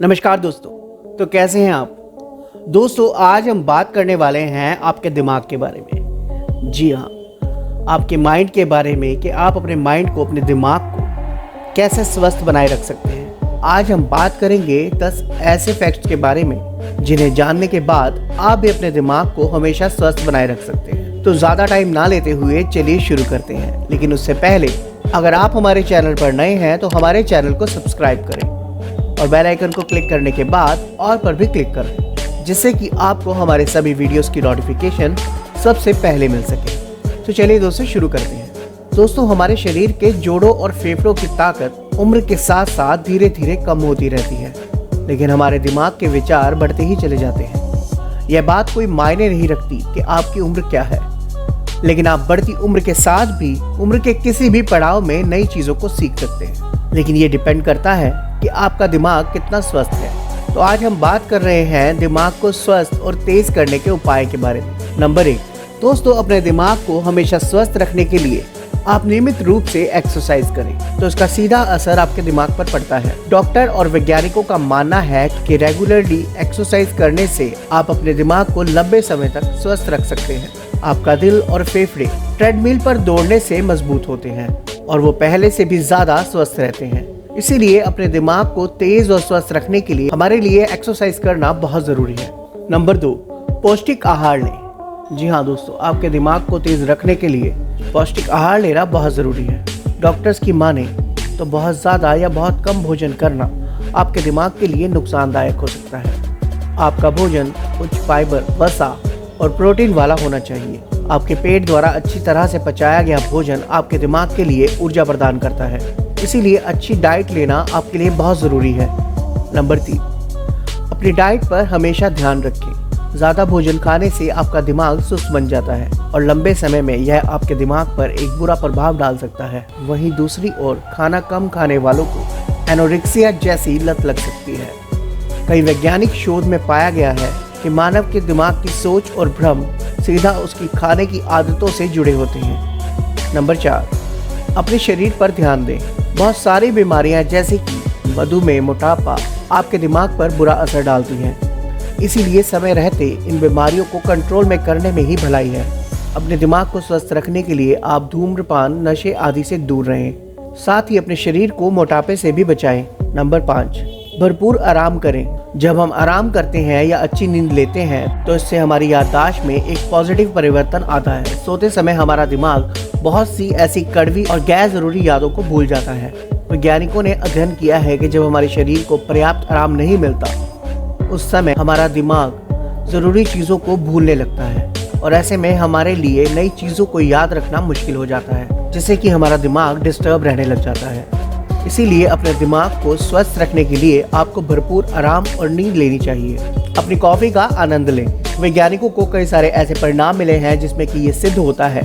नमस्कार दोस्तों। तो कैसे हैं आप दोस्तों? आज हम बात करने वाले हैं आपके दिमाग के बारे में। जी हाँ, आपके माइंड के बारे में कि आप अपने माइंड को, अपने दिमाग को कैसे स्वस्थ बनाए रख सकते हैं। आज हम बात करेंगे 10 ऐसे फैक्ट्स के बारे में जिन्हें जानने के बाद आप भी अपने दिमाग को हमेशा स्वस्थ बनाए रख सकते हैं। तो ज़्यादा टाइम ना लेते हुए चलिए शुरू करते हैं। लेकिन उससे पहले अगर आप हमारे चैनल पर नए हैं तो हमारे चैनल को सब्सक्राइब करें और बेल आइकन को क्लिक करने के बाद ऑल पर भी क्लिक करें, जिससे कि आपको हमारे सभी वीडियोस की नोटिफिकेशन सबसे पहले मिल सके। तो चलिए दोस्तों शुरू करते हैं। दोस्तों, हमारे शरीर के जोड़ों और फेफड़ों की ताकत उम्र के साथ साथ धीरे धीरे कम होती रहती है, लेकिन हमारे दिमाग के विचार बढ़ते ही चले जाते हैं। यह बात कोई मायने नहीं रखती कि आपकी उम्र क्या है, लेकिन आप बढ़ती उम्र के साथ भी उम्र के किसी भी पड़ाव में नई चीज़ों को सीख सकते हैं। लेकिन ये डिपेंड करता है कि आपका दिमाग कितना स्वस्थ है। तो आज हम बात कर रहे हैं दिमाग को स्वस्थ और तेज करने के उपाय के बारे में। नंबर 1, दोस्तों अपने दिमाग को हमेशा स्वस्थ रखने के लिए आप नियमित रूप से एक्सरसाइज करें, तो इसका सीधा असर आपके दिमाग पर पड़ता है। डॉक्टर और वैज्ञानिकों का मानना है कि रेगुलरली एक्सरसाइज करने से आप अपने दिमाग को लंबे समय तक स्वस्थ रख सकते हैं। आपका दिल और फेफड़े ट्रेडमिल पर दौड़ने से मजबूत होते हैं और वो पहले से भी ज्यादा स्वस्थ रहते हैं। इसीलिए अपने दिमाग को तेज और स्वस्थ रखने के लिए हमारे लिए एक्सरसाइज करना बहुत जरूरी है। नंबर 2, पौष्टिक आहार लें। जी हाँ दोस्तों, आपके दिमाग को तेज रखने के लिए पौष्टिक आहार लेना बहुत ज़रूरी है। डॉक्टर्स की माने तो बहुत ज़्यादा या बहुत कम भोजन करना आपके दिमाग के लिए नुकसानदायक हो सकता है। आपका भोजन उच्च फाइबर, वसा और प्रोटीन वाला होना चाहिए। आपके पेट द्वारा अच्छी तरह से पचाया गया भोजन आपके दिमाग के लिए ऊर्जा प्रदान करता है, इसीलिए अच्छी डाइट लेना आपके लिए बहुत ज़रूरी है। नंबर 3, अपनी डाइट पर हमेशा ध्यान रखें। ज़्यादा भोजन खाने से आपका दिमाग सुस्त बन जाता है और लंबे समय में यह आपके दिमाग पर एक बुरा प्रभाव डाल सकता है। वहीं दूसरी ओर खाना कम खाने वालों को एनोरेक्सिया जैसी लत लग सकती है। कई वैज्ञानिक शोध में पाया गया है कि मानव के दिमाग की सोच और भ्रम सीधा उसकी खाने की आदतों से जुड़े होते हैं। नंबर 4, अपने शरीर पर ध्यान दें। बहुत सारी बीमारियां जैसे कि मधुमेह, मोटापा आपके दिमाग पर बुरा असर डालती हैं, इसीलिए समय रहते इन बीमारियों को कंट्रोल में करने में ही भलाई है। अपने दिमाग को स्वस्थ रखने के लिए आप धूम्रपान, नशे आदि से दूर रहें, साथ ही अपने शरीर को मोटापे से भी बचाएं। नंबर 5, भरपूर आराम करें। जब हम आराम करते हैं या अच्छी नींद लेते हैं तो इससे हमारी याददाश्त में एक पॉजिटिव परिवर्तन आता है। सोते समय हमारा दिमाग बहुत सी ऐसी कड़वी और गैर जरूरी यादों को भूल जाता है। वैज्ञानिकों ने अध्ययन किया है कि जब हमारे शरीर को पर्याप्त आराम नहीं मिलता, उस समय हमारा दिमाग जरूरी चीज़ों को भूलने लगता है और ऐसे में हमारे लिए नई चीज़ों को याद रखना मुश्किल हो जाता है, जिससे कि हमारा दिमाग डिस्टर्ब रहने लग जाता है। इसीलिए अपने दिमाग को स्वस्थ रखने के लिए आपको भरपूर आराम और नींद लेनी चाहिए। अपनी कॉफ़ी का आनंद लें। वैज्ञानिकों को कई सारे ऐसे परिणाम मिले हैं जिसमें कि ये सिद्ध होता है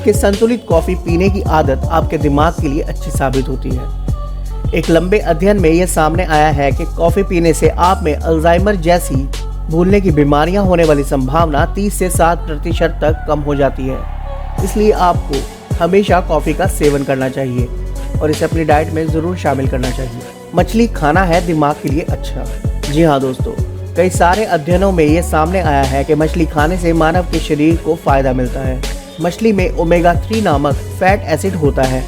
कि संतुलित कॉफ़ी पीने की आदत आपके दिमाग के लिए अच्छी साबित होती है। एक लंबे अध्ययन में यह सामने आया है कि कॉफ़ी पीने से आप में अल्जाइमर जैसी भूलने की बीमारियां होने वाली संभावना 30 से 7% तक कम हो जाती है। इसलिए आपको हमेशा कॉफ़ी का सेवन करना चाहिए और इसे अपनी डाइट में ज़रूर शामिल करना चाहिए। मछली खाना है दिमाग के लिए अच्छा। जी हाँ दोस्तों, कई सारे अध्ययनों में ये सामने आया है कि मछली खाने से मानव के शरीर को फ़ायदा मिलता है। मछली में ओमेगा 3 नामक फैट एसिड होता है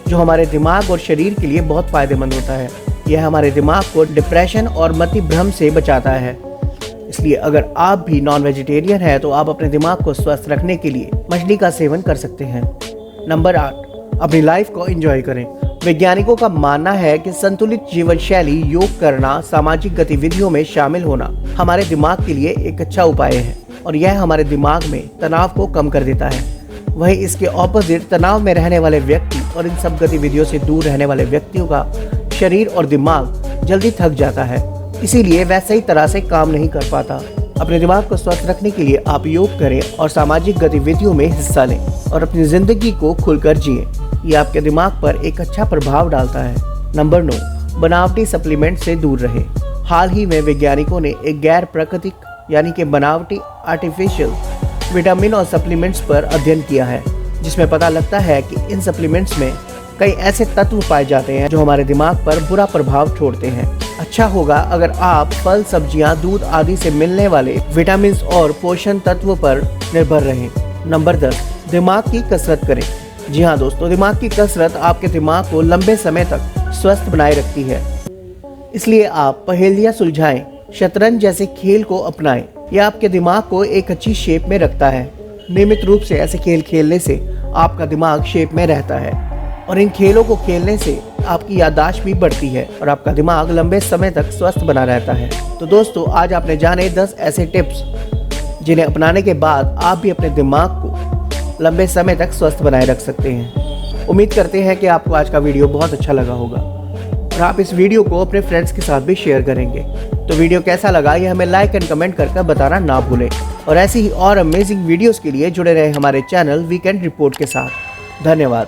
जो हमारे दिमाग और शरीर के लिए बहुत फ़ायदेमंद होता है। यह हमारे दिमाग को डिप्रेशन और मति भ्रम से बचाता है। इसलिए अगर आप भी नॉन वेजिटेरियन हैं तो आप अपने दिमाग को स्वस्थ रखने के लिए मछली का सेवन कर सकते हैं। नंबर 8, अपनी लाइफ को एंजॉय करें। वैज्ञानिकों का मानना है कि संतुलित जीवन शैली, योग करना, सामाजिक गतिविधियों में शामिल होना हमारे दिमाग के लिए एक अच्छा उपाय है और यह हमारे दिमाग में तनाव को कम कर देता है। वहीं इसके ऑपोजिट तनाव में रहने वाले व्यक्ति और इन सब गतिविधियों से दूर रहने वाले व्यक्तियों का शरीर और दिमाग जल्दी थक जाता है, इसीलिए वह सही तरह से काम नहीं कर पाता। अपने दिमाग को स्वस्थ रखने के लिए आप योग करें और सामाजिक गतिविधियों में हिस्सा लें और अपनी ज़िंदगी को खुलकर जिएं। ये आपके दिमाग पर एक अच्छा प्रभाव डालता है। नंबर 9, बनावटी सप्लीमेंट से दूर रहें। हाल ही में वैज्ञानिकों ने एक गैर प्राकृतिक यानी कि बनावटी आर्टिफिशियल विटामिन और सप्लीमेंट्स पर अध्ययन किया है, जिसमें पता लगता है कि इन सप्लीमेंट्स में कई ऐसे तत्व पाए जाते हैं जो हमारे दिमाग पर बुरा प्रभाव छोड़ते हैं। अच्छा होगा अगर आप फल, सब्जियां, दूध आदि से मिलने वाले विटामिन और पोषण तत्वों पर निर्भर रहें। नंबर 10, दिमाग की कसरत करें। जी हाँ दोस्तों, दिमाग की कसरत आपके दिमाग को लंबे समय तक स्वस्थ बनाए रखती है। इसलिए आप पहेलियां सुलझाएं, शतरंज जैसे खेल को अपनाएं। यह आपके दिमाग को एक अच्छी शेप में रखता है। नियमित रूप से ऐसे खेल खेलने से आपका दिमाग शेप में रहता है और इन खेलों को खेलने से आपकी याददाश्त भी बढ़ती है और आपका दिमाग लंबे समय तक स्वस्थ बना रहता है। तो दोस्तों, आज आपने जाने 10 ऐसे टिप्स जिन्हें अपनाने के बाद आप भी अपने दिमाग को लंबे समय तक स्वस्थ बनाए रख सकते हैं। उम्मीद करते हैं कि आपको आज का वीडियो बहुत अच्छा लगा होगा और आप इस वीडियो को अपने फ्रेंड्स के साथ भी शेयर करेंगे। तो वीडियो कैसा लगा ये हमें लाइक एंड कमेंट करके बताना ना भूलें और ऐसी ही और अमेजिंग वीडियोस के लिए जुड़े रहे हमारे चैनल वीकेंड रिपोर्ट के साथ। धन्यवाद।